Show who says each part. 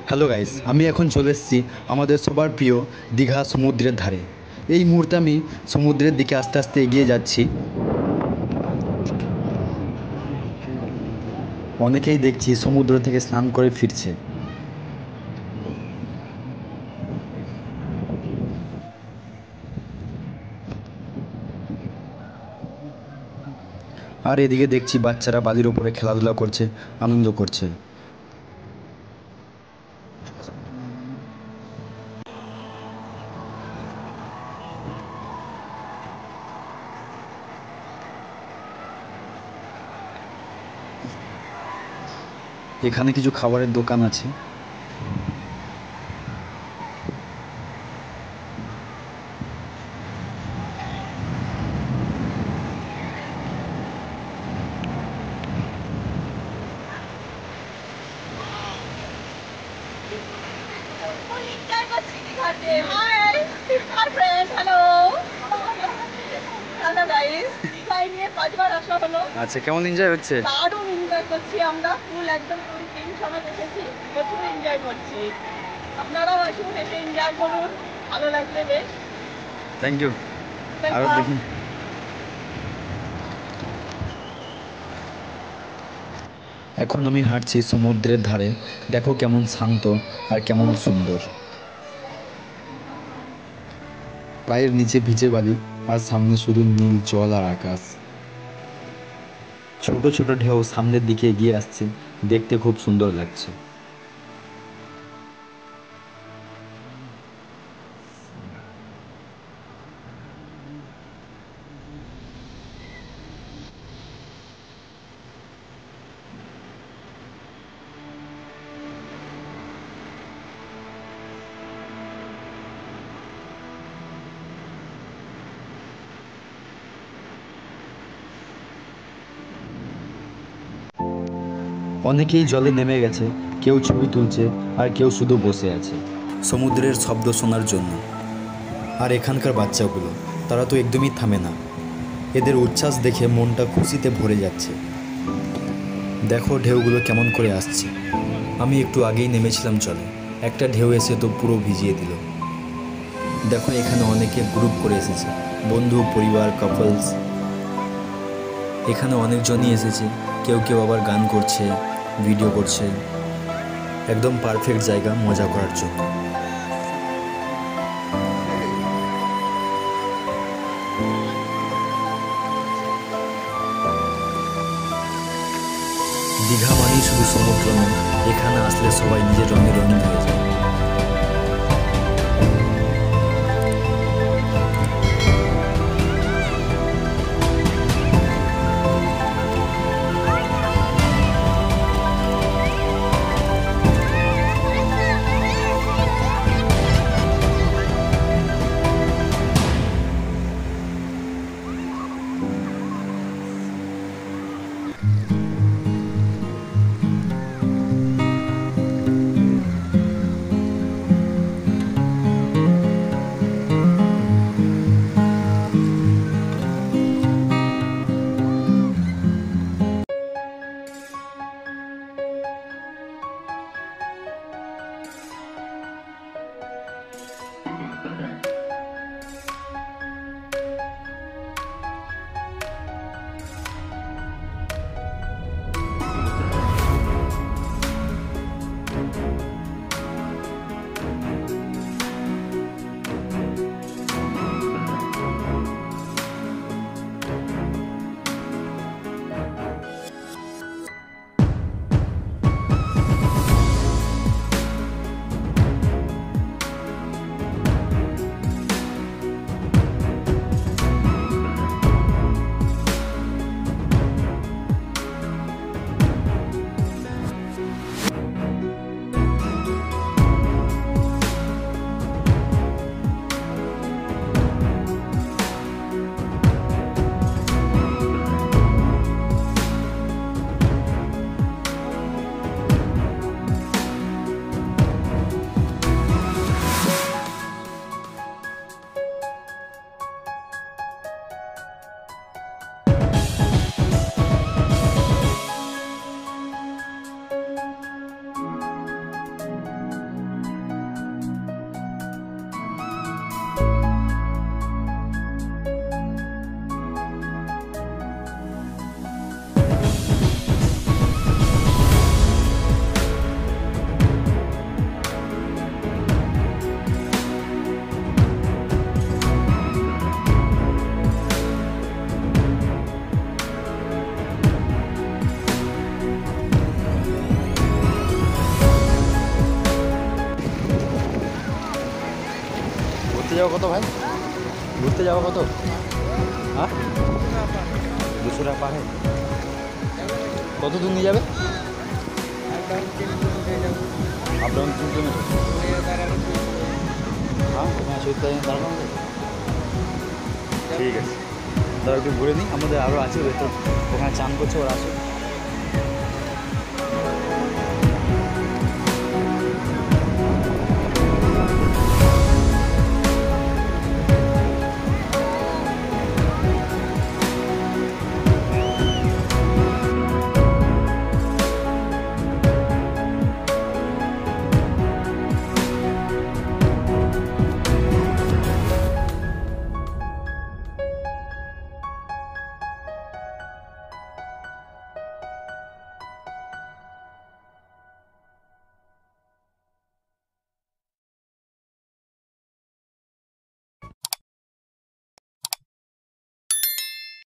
Speaker 1: Hello guys, আমি এখন চলে এসেছি আমাদের সবার প্রিয় দীঘা সমুদ্রের ধারে। এই মুহূর্তে আমি সমুদ্রের দিকে আস্তে আস্তে এগিয়ে যাচ্ছি। অনেকেই দেখছি সমুদ্র থেকে স্নান করে ফিরছে। আর এদিকে দেখছি বাচ্চারা বালির ওপরে খেলাধুলা করছে, আনন্দ করছে। এখানে কিছু খাবারের দোকান আছে।
Speaker 2: Hi, my friend. Hello. Hello guys. দীঘায় নিয়ে 5বার আসা হলো।
Speaker 1: আচ্ছা, কেমন এনজয় হচ্ছে?
Speaker 2: দারুণ এনজয় করছি আমরা। ফুল একদম পুরো টিম সবাই এসেছি। প্রচুর এনজয় করছি। আপনারাও আসুন, এসে এনজয় করুন। ভালো লাগবে বেশ।
Speaker 1: Thank you. আরও
Speaker 2: Welcome.
Speaker 1: দেখুন, এখন আমি হাঁটছি সমুদ্রের ধারে। দেখো কেমন শান্ত আর কেমন সুন্দর। পায়ের নিচে ভিজে বালি, আর সামনে শুধু নীল জল আর আকাশ। ছোট ছোট ঢেউ সামনের দিকে এগিয়ে আসছে, দেখতে খুব সুন্দর লাগছে। অনেকেই জলে নেমে গেছে, কেউ ছবি তুলছে আর কেউ শুধু বসে আছে সমুদ্রের শব্দ শোনার জন্য। আর এখানকার বাচ্চাগুলো, তারা তো একদমই থামে না। এদের উচ্ছ্বাস দেখে মনটা খুশিতে ভরে যাচ্ছে। দেখো ঢেউগুলো কেমন করে আসছে। আমি একটু আগেই নেমেছিলাম জলে, একটা ঢেউ এসে তো পুরো ভিজিয়ে দিল। দেখো এখানে অনেকে গ্রুপ করে এসেছে, বন্ধু, পরিবার, কাপলস। এখানে অনেকজনই এসেছে, কেউ কেউ আবার গান করছে, ভিডিও করছে। একদম পারফেক্ট জায়গা মজা করার জন্য। দীঘা মানেই শুধু সমুদ্র নয়, এখানে আসলে সবাই নিজের রঙে রঙিন হয়ে যায়। যাওয়া কত ভাই? ঘুরতে যাওয়া কত? হ্যাঁ, 200 টাকা পার হেড। কত দূর নিয়ে যাবে? Up down 3 kilometre. হ্যাঁ, হ্যাঁ, সত্যি দাঁড়ানো হবে। ঠিক আছে, দাঁড়া একটু ঘুরে নিই, আমাদের আরও আছে তো, ওখানে চান করছে, ওরা আছে।